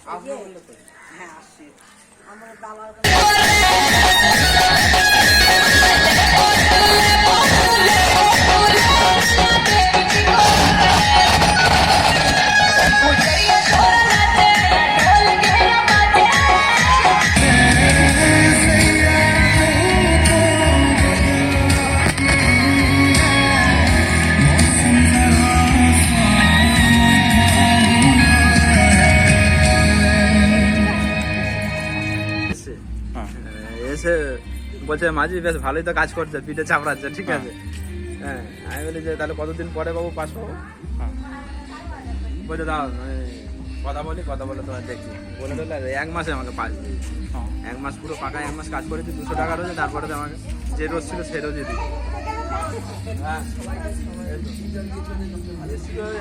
হ্যাঁ আসছি আমার দালাল এসে বলছে মাঝি বেশ ভালোই তো কাজ করছে, পিঠে চাপড়াচ্ছে, ঠিক আছে। হ্যাঁ আমি বলি যে তাহলে কতদিন পরে বাবু পাস পাবো? বলছে দাও কথা বলি, কথা বলে তোমার দেখছি বলে দিলে 1 মাসে আমাকে পাস দিই। 1 মাস পুরো পাকা 1 মাস কাজ করেছি, 200 টাকা রয়েছে, তারপরে তো আমাকে যে রোজ ছিল সেই রোজই দিই। হ্যাঁ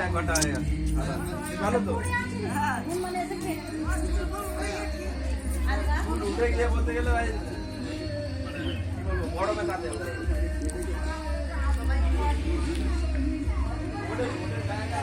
1 ঘন্টা হয়ে গেছে। ভালো তো উঠে গিয়ে বলতে গেলে ভাই কি বলবো, গরমে তাতে ওদের জায়গা